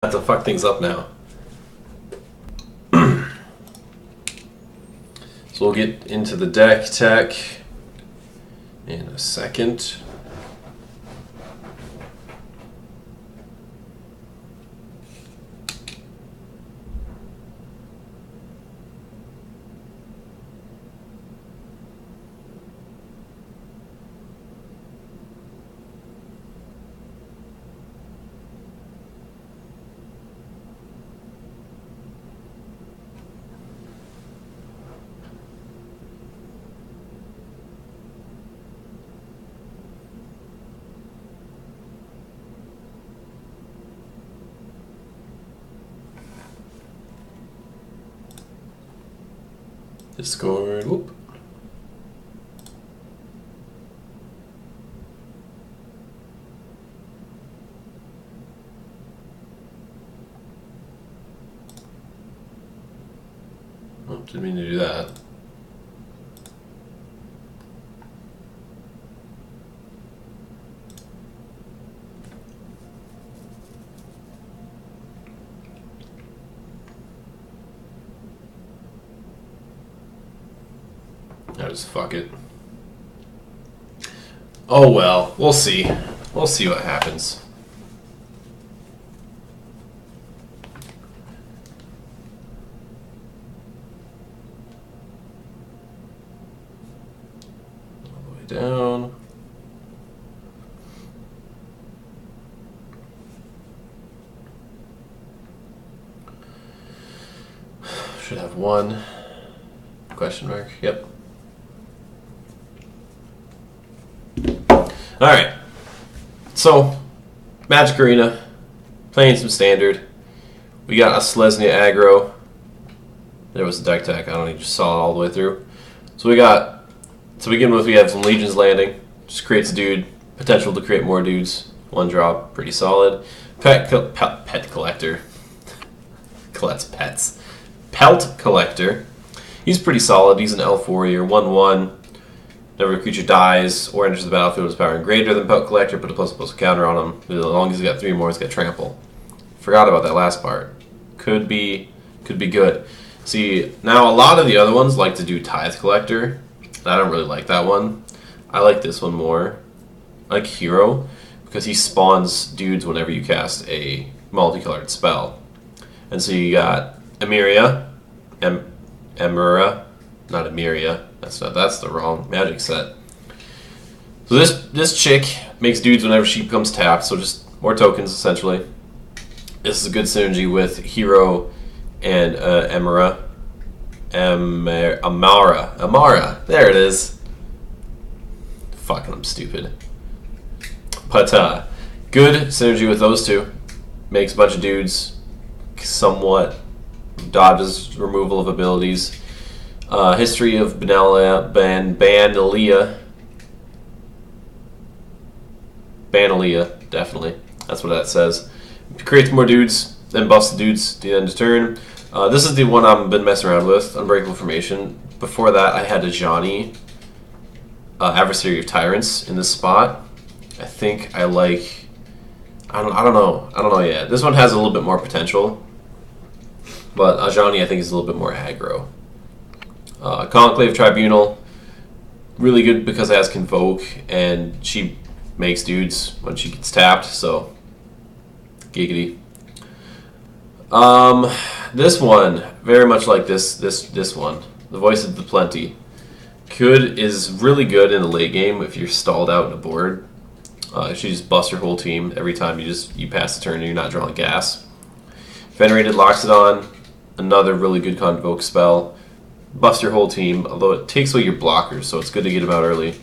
have to fuck things up now. So we'll get into the deck tech in a second. Discord, whoop. Oh, didn't mean to do that. I just fuck it. Oh well, we'll see. We'll see what happens. All the way down. Should have one. Question mark. Yep. Alright, so Magic Arena, playing some Standard. We got a Selesnya aggro. There was a deck tech, I don't know, you just saw it all the way through. So we got, to begin with, we have some Legion's Landing. Just creates a dude, potential to create more dudes. One drop, pretty solid. Pet Collector. Collects pets. Pelt Collector. He's pretty solid, he's an elf warrior, 1/1. Whenever a creature dies or enters the battlefield with power greater than Pelt Collector, put a +++ counter on him. As long as he's got 3 more, he's got trample. Forgot about that last part. Could be good. See, now a lot of the other ones like to do Tithe Collector. I don't really like that one. I like this one more. I like Hero, because he spawns dudes whenever you cast a multicolored spell. And so you got Emeria, Emura, not Emeria. That's the wrong Magic set. So this chick makes dudes whenever she becomes tapped, so just more tokens essentially. This is a good synergy with Hero and Amara. There it is. Fucking, I'm stupid. But good synergy with those two. Makes a bunch of dudes. Somewhat dodges removal of abilities. History of Banalia, definitely. That's what that says. Creates more dudes, then buffs the dudes at the end of turn. This is the one I've been messing around with, Unbreakable Formation. Before that, I had a Johnny, Adversary of Tyrants in this spot. I think I like. I don't know yet. This one has a little bit more potential, but Ajani I think is a little bit more aggro. Conclave Tribunal, really good because it has Convoke, and she makes dudes when she gets tapped, so giggity. This one, very much like this one, the Voice of the Plenty. Is really good in the late game if you're stalled out in a board. She just busts your whole team every time you pass the turn and you're not drawing gas. Venerated Loxodon, another really good Convoke spell. Buffs your whole team, although it takes away your blockers, so it's good to get them out early.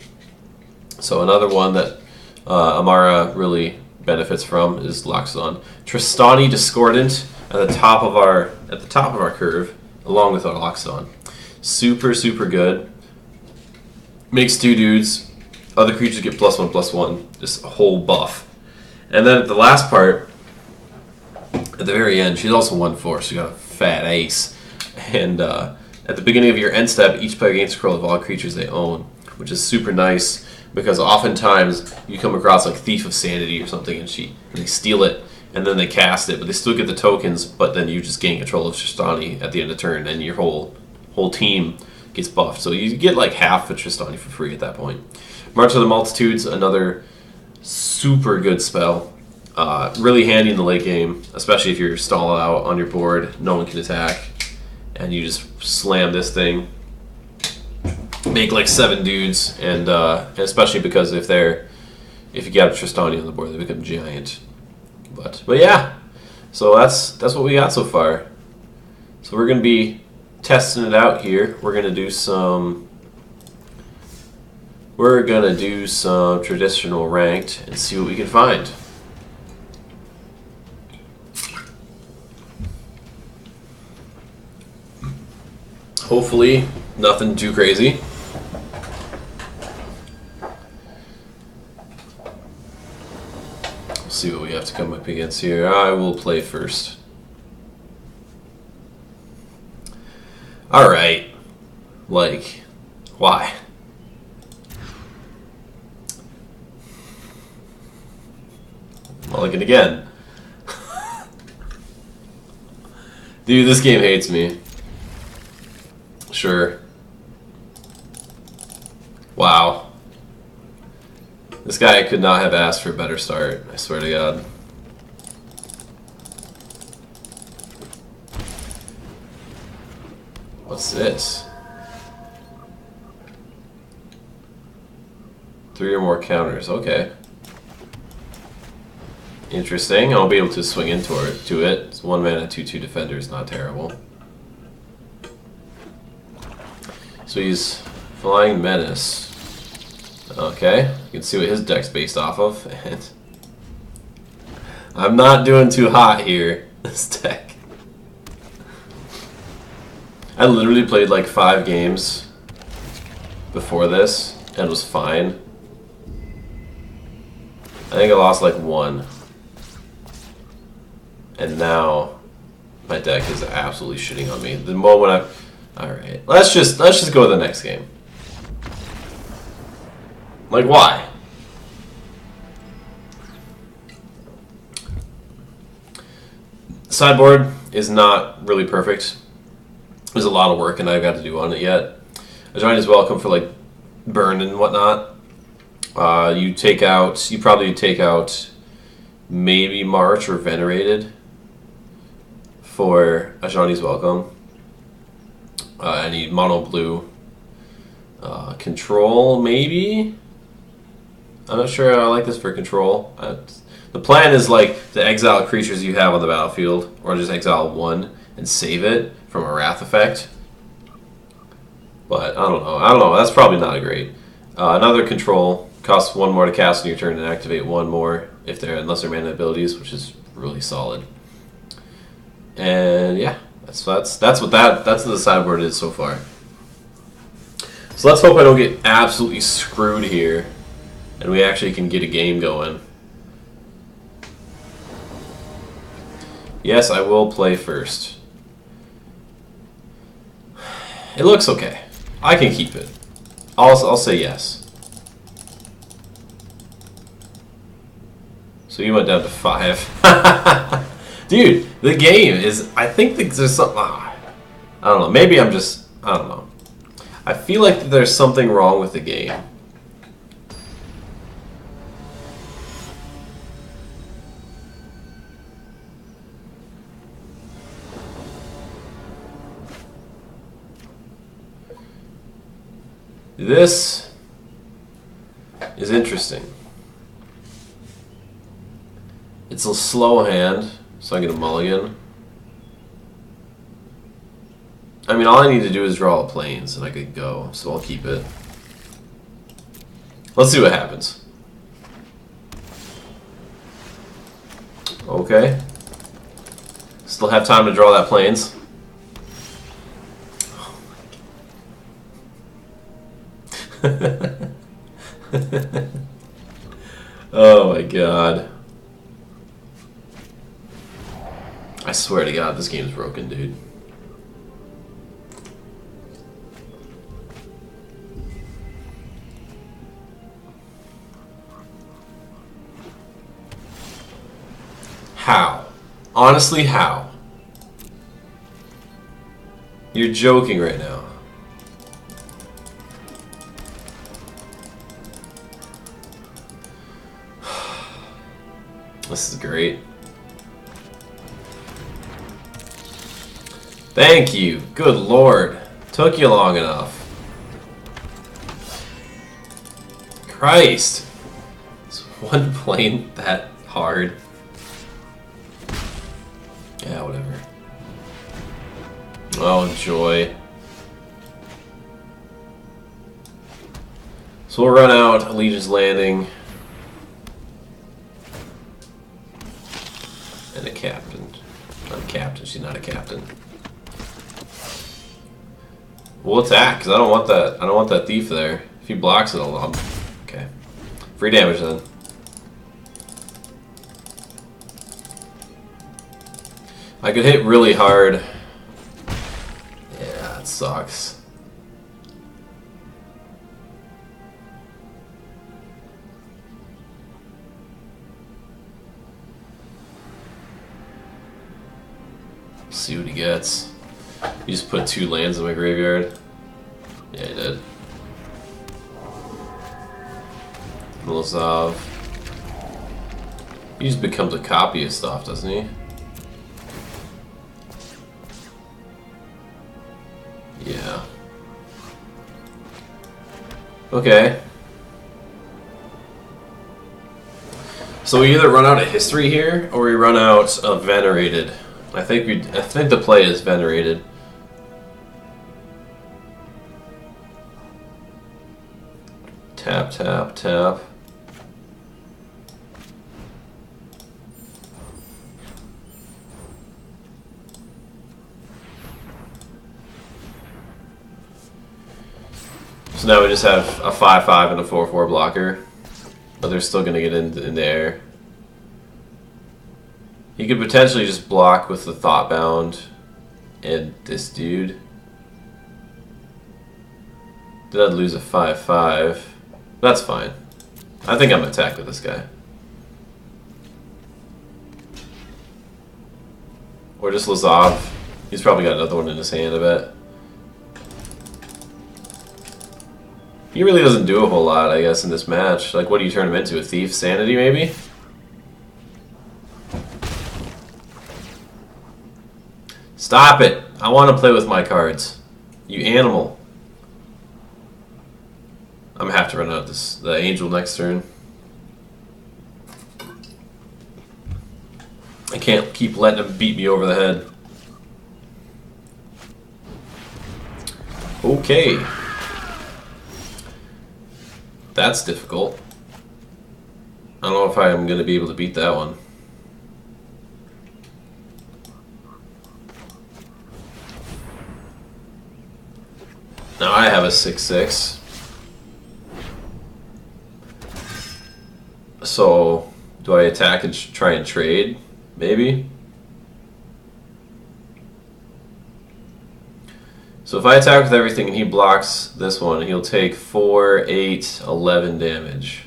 So another one that Amara really benefits from is Loxodon. Tristani Discordant at the top of our curve, along with our Loxodon. Super good. Makes 2 dudes. Other creatures get +1/+1. Just a whole buff. And then at the last part, at the very end, she's also 1/4. She got a fat ace. And at the beginning of your end step, each player gains control of all creatures they own, which is super nice because oftentimes you come across like Thief of Sanity or something, and they steal it, and then they cast it, but they still get the tokens, but then you just gain control of Tristani at the end of turn, and your whole team gets buffed. So you get like half of Tristani for free at that point. March of the Multitudes, another super good spell. Really handy in the late game, especially if you're stall out on your board, no one can attack, and you just slam this thing. Make like 7 dudes, and especially because if you get a Tristani on the board, they become giant. But yeah, so that's what we got so far. So we're gonna be testing it out here. We're gonna do some traditional ranked and see what we can find. Hopefully, nothing too crazy. We'll see what we have to come up against here. I will play first. Alright. Like, why? Mulligan again. Dude, this game hates me. Sure. Wow. This guy could not have asked for a better start, I swear to God. What's this? 3 or more counters, okay. Interesting. I'll be able to swing into it. It's 1 mana, 2/2 defenders, not terrible. So he's Flying Menace. Okay, you can see what his deck's based off of. And I'm not doing too hot here, this deck. I literally played like 5 games before this and was fine. I think I lost like 1. And now my deck is absolutely shitting on me. The moment alright. Let's just go to the next game. Like, why? Sideboard is not really perfect. There's a lot of work and I've got to do on it yet. Ajani's welcome for like burn and whatnot. You probably take out maybe March or Venerated for Ajani's welcome. Any mono blue control, maybe? I'm not sure I like this for control. The plan is like to exile creatures you have on the battlefield, or just exile 1 and save it from a wrath effect. But I don't know. That's probably not a great. Another control costs 1 more to cast on your turn and activate 1 more unless they're mana abilities, which is really solid. And yeah. That's what the sideboard is so far. So let's hope I don't get absolutely screwed here, and we actually can get a game going. Yes, I will play first. It looks okay. I can keep it. I'll say yes. So you went down to 5. Dude, the game is... I think there's something... I don't know. Maybe I'm just... I don't know. I feel like there's something wrong with the game. This is interesting. It's a slow hand. So I get a mulligan. I mean, all I need to do is draw a plains and I could go, so I'll keep it. Let's see what happens. Okay. Still have time to draw that plains. Oh my god. I swear to God, this game's broken, dude. How? Honestly, how? You're joking right now. This is great. Thank you. Good lord. Took you long enough. Christ. Is one plane that hard? Yeah, whatever. Oh, joy. So we'll run out Allegiance Landing. And a captain. Not a captain, she's not a captain. We'll attack, because I don't want that thief there. If he blocks it, I'll okay. Free damage then. I could hit really hard. Yeah, that sucks. See what he gets. You just put 2 lands in my graveyard. Yeah, he did. Milosov. He just becomes a copy of stuff, doesn't he? Yeah. Okay. So we either run out of history here, or we run out of venerated. I think the play is venerated. Tap, tap, tap. So now we just have a 5/5 and a 4/4 blocker, but they're still gonna get in there. He could potentially just block with the Thoughtbound and this dude. Did I lose a 5/5? That's fine. I think I'm attacked with this guy. Or just Lazov. He's probably got another one in his hand, I bet. He really doesn't do a whole lot, I guess, in this match. Like, what do you turn him into? A thief? Sanity, maybe? Stop it! I want to play with my cards. You animal. I'm gonna have to run out the angel next turn. I can't keep letting him beat me over the head. Okay. That's difficult. I don't know if I'm gonna be able to beat that one. Now I have a 6/6. So, do I attack and try and trade? Maybe? So if I attack with everything and he blocks this one, he'll take 4, 8, 11 damage.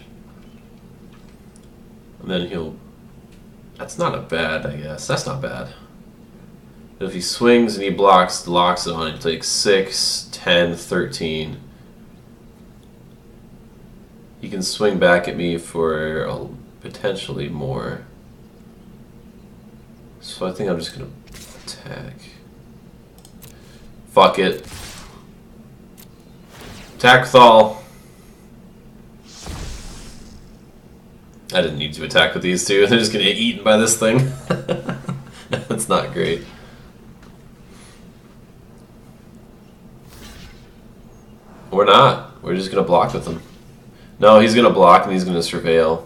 And then he'll... That's not a bad, I guess. That's not bad. But if he swings and he locks it on, he'll take 6, 10, 13. He can swing back at me for potentially more. So I think I'm just going to attack. Fuck it. Attack with all. I didn't need to attack with these two. They're just going to get eaten by this thing. That's not great. We're not. We're just going to block with him. No, he's going to block and he's going to surveil.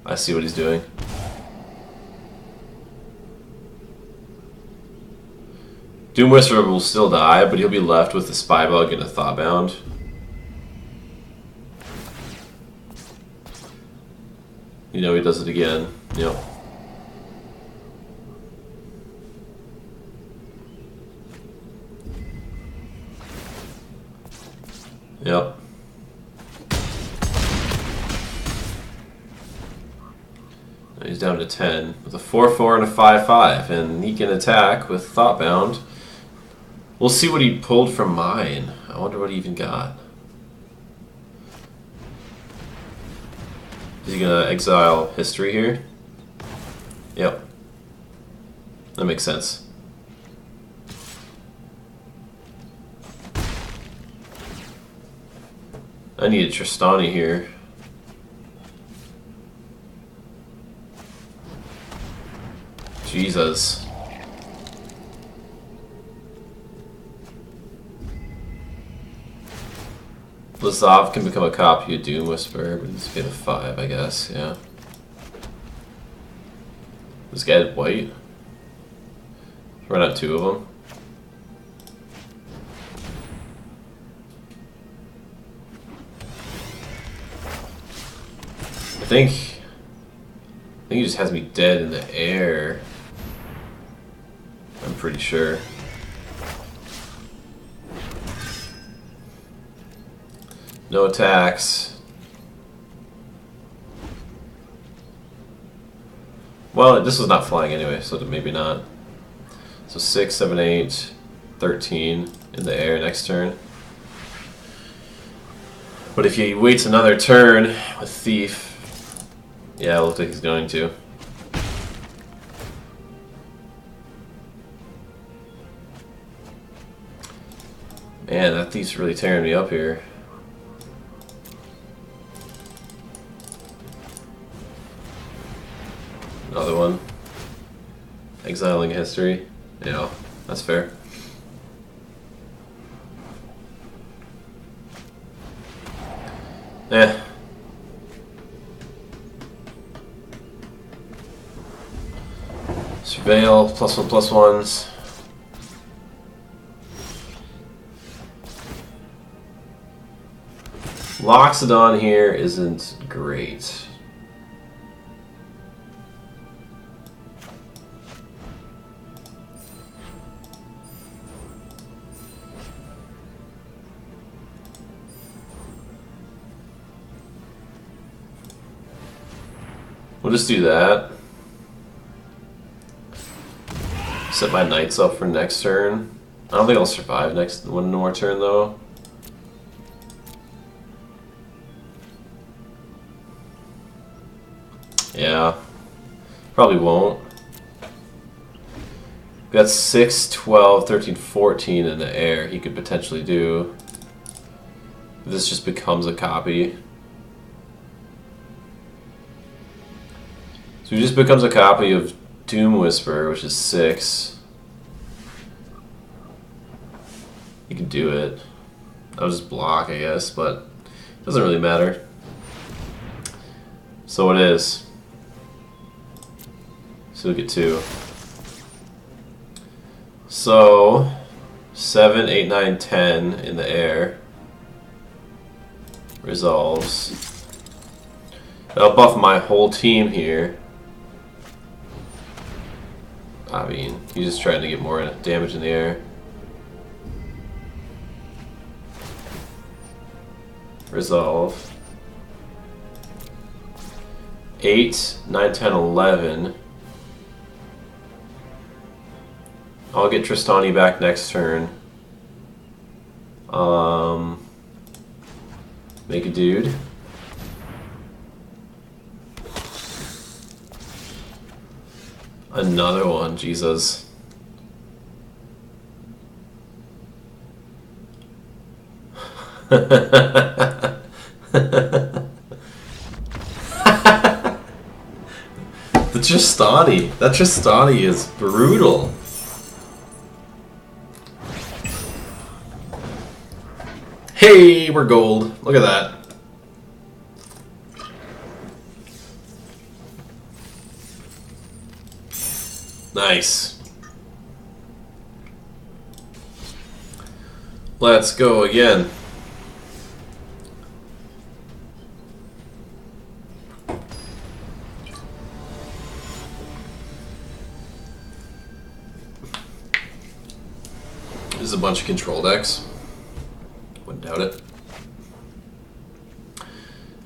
I see what he's doing. Doom Whisperer will still die, but he'll be left with a Spybug and a Thoughtbound. You know, he does it again. Yep. Yep. He's down to 10 with a 4/4 and a 5/5, and he can attack with Thoughtbound. We'll see what he pulled from mine. I wonder what he even got. Is he gonna exile history here? Yep. That makes sense. I need a Tristani here. Jesus. Lazav can become a copy of Doom Whisperer, but he's paid a 5, I guess, yeah. This guy had white. Run out 2 of them. I think he just has me dead in the air. I'm pretty sure. No attacks. Well, this was not flying anyway, so maybe not. So 6, 7, 8, 13 in the air next turn. But if he waits another turn with Thief, yeah, it looks like he's going to. Man, that Thief's really tearing me up here. Another one. Exiling history. Yeah, that's fair. Eh. Surveil, +1/+1s. Loxodon here isn't great. We'll just do that. Set my knights up for next turn. I don't think I'll survive next one more turn though. Yeah, probably won't. We got 6, 12, 13, 14 in the air he could potentially do. This just becomes a copy. So he just becomes a copy of Doom Whisperer, which is 6. You can do it. I'll just block, I guess, but it doesn't really matter. So it is. So we get 2. So 7, 8, 9, 10 in the air. Resolves. That'll buff my whole team here. I mean, he's just trying to get more damage in the air. Resolve. 8, 9, 10, 11. I'll get Tristani back next turn. Make a dude. Another one, Jesus. The Tristani. That Tristani is brutal. Hey, we're gold. Look at that. Nice. Let's go again. There's a bunch of control decks. Wouldn't doubt it.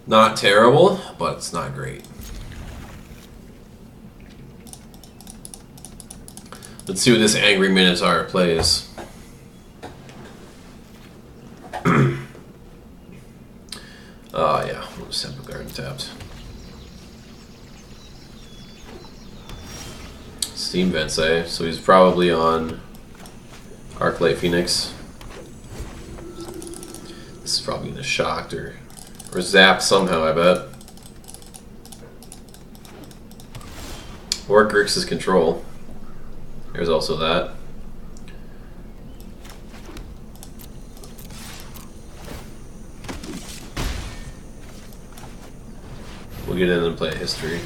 Not terrible, but it's not great. Let's see what this Angry Minotaur plays. Oh yeah, we'll just have a garden tapped. Steam Vents, eh? So he's probably on Arclight Phoenix. This is probably gonna shocked or zap somehow, I bet. Or Grixis Control. There's also that. We'll get in and play history.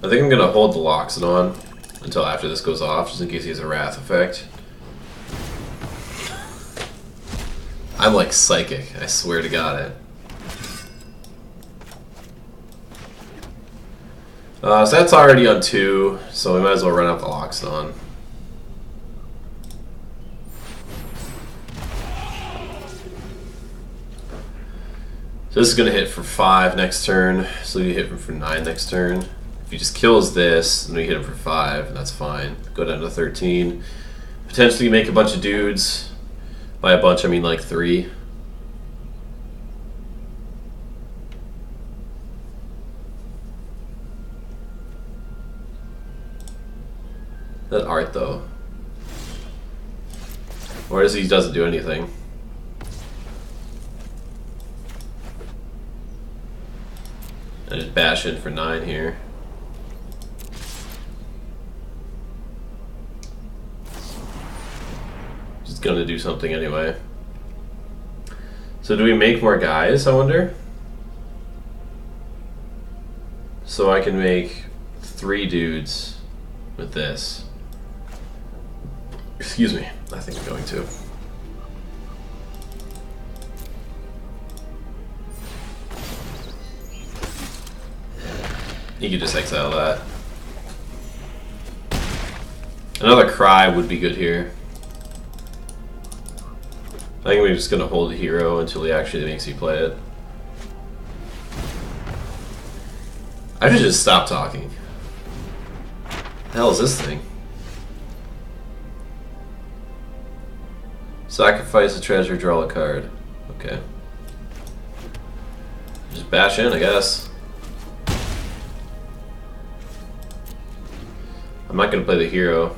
I think I'm gonna hold the Loxodon on until after this goes off, just in case he has a Wrath effect. I'm like psychic, I swear to God it. So that's already on 2, so we might as well run out the Loxodon. So this is going to hit for 5 next turn, so we hit him for 9 next turn. If he just kills this, then we hit him for 5, and that's fine. Go down to 13. Potentially make a bunch of dudes. By a bunch, I mean like 3. That art though. Or is he doesn't do anything? I just bash in for 9 here. Just gonna do something anyway. So do we make more guys, I wonder? So I can make 3 dudes with this. Excuse me, I think I'm going to. You could just exile that. Another Cry would be good here. I think we're just going to hold a hero until he actually makes you play it. I should just stop talking. The hell is this thing? Sacrifice a treasure, draw a card. Okay. Just bash in, I guess. I'm not going to play the hero.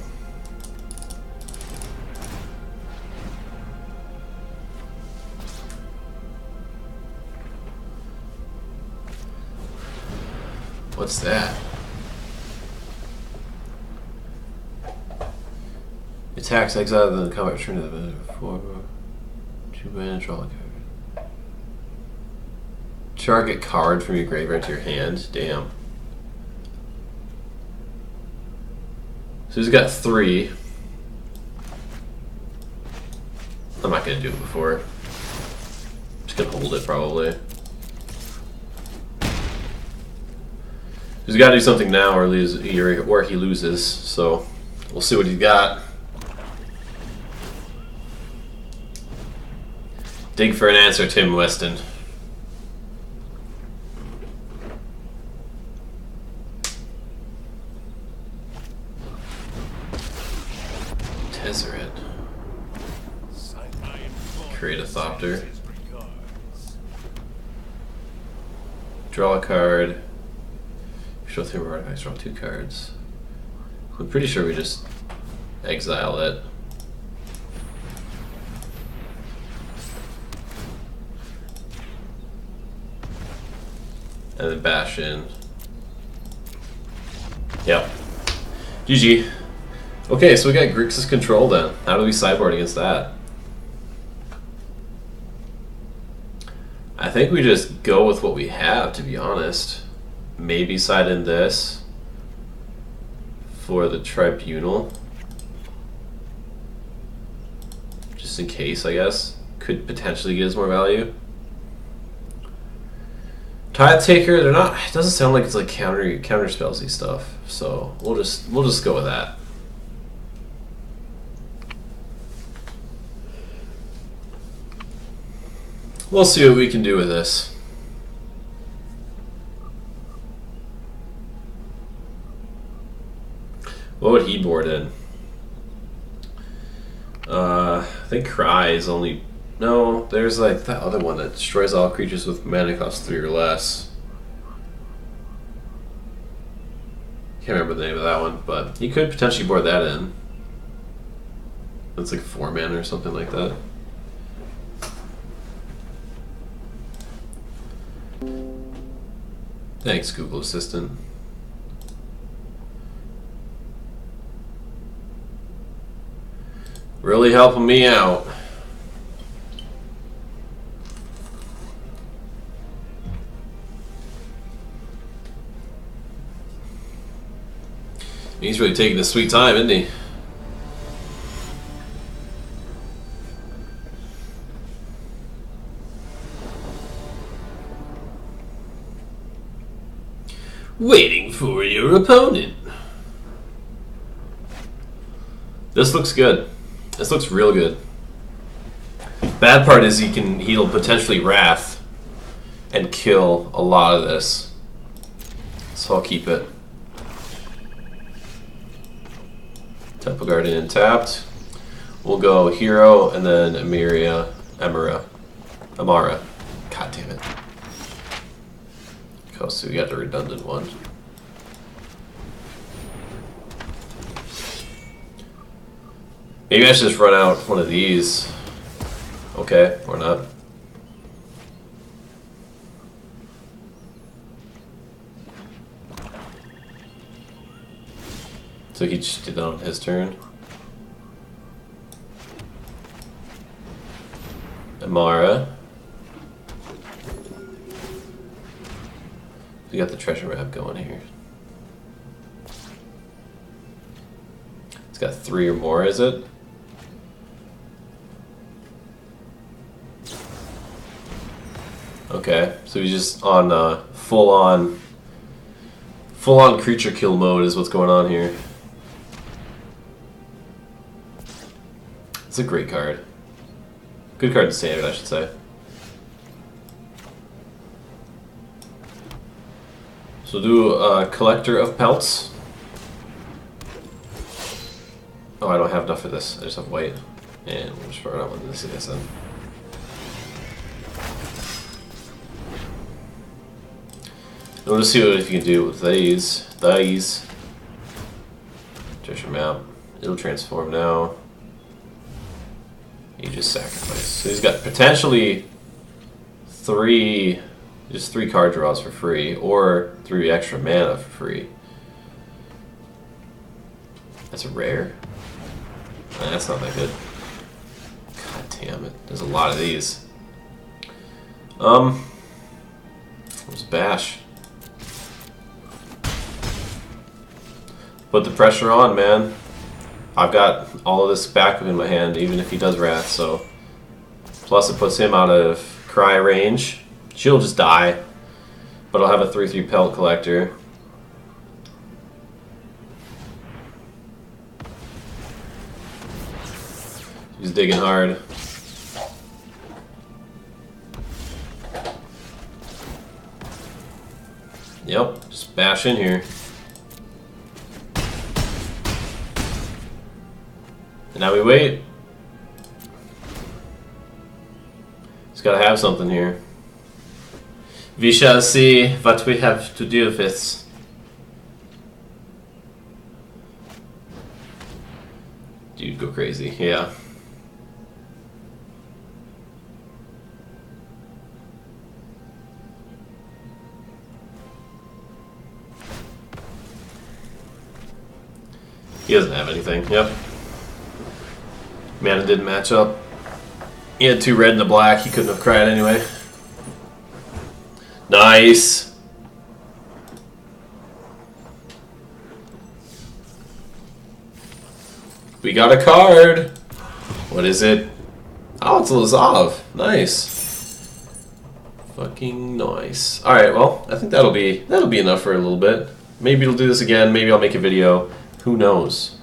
What's that? Attacks exile the combat return to the 4 2 mana, draw a card. Target card from your graveyard to your hand. Damn. So he's got 3. I'm not gonna do it before. Just gonna hold it probably. He's got to do something now, or he loses. So we'll see what he's got. Dig for an answer, Tim Weston. Tezzeret. Create a Thopter. Draw a card. Show 3 more artifacts, draw 2 cards. I'm pretty sure we just exile it. And then bash in. Yep. GG. Okay, so we got Grixis Control then. How do we sideboard against that? I think we just go with what we have, to be honest. Maybe side in this for the Tribunal. Just in case, I guess. Could potentially get us more value. Tithe Taker, they're not. It doesn't sound like it's like counter spellsy stuff. So we'll just go with that. We'll see what we can do with this. What would he board in? I think Cry is only... No, there's like that other one that destroys all creatures with mana cost 3 or less. Can't remember the name of that one, but he could potentially board that in. It's like 4 mana or something like that. Thanks, Google Assistant. Really helping me out. He's really taking his sweet time, isn't he? Waiting for your opponent. This looks good. This looks real good. Bad part is he'll potentially Wrath and kill a lot of this. So I'll keep it. Temple Guardian tapped. We'll go Hero and then Amara. God damn it. Oh, so we got the redundant one. Maybe I should just run out one of these. Okay, or not. So he just did that on his turn. Amara. We got the treasure map going here. It's got 3 or more, is it? Okay, so he's just on full on creature kill mode is what's going on here. It's a great card. Good card in Standard, I should say. So do a Collector of Pelts. Oh, I don't have enough for this. I just have white. And we'll just run out with this then. We'll just see if you can do with these. Treasure map. It'll transform now. You just sacrifice. So he's got potentially 3 card draws for free, or 3 extra mana for free. That's a rare? Nah, that's not that good. God damn it. There's a lot of these. Where's Bash? Put the pressure on, man. I've got all of this back in my hand, even if he does Wrath, so... Plus it puts him out of Cry range. She'll just die. But I'll have a 3/3 Pelt Collector. He's digging hard. Yep, just bash in here. And now we wait. Just gotta have something here. We shall see what we have to deal with. Dude, go crazy. Yeah. He doesn't have anything. Yep. Mana didn't match up. He had 2 red and a black. He couldn't have cried anyway. Nice. We got a card. What is it? Oh, it's a Lazav. Nice. Fucking nice. All right. Well, I think that'll be enough for a little bit. Maybe it'll do this again. Maybe I'll make a video. Who knows?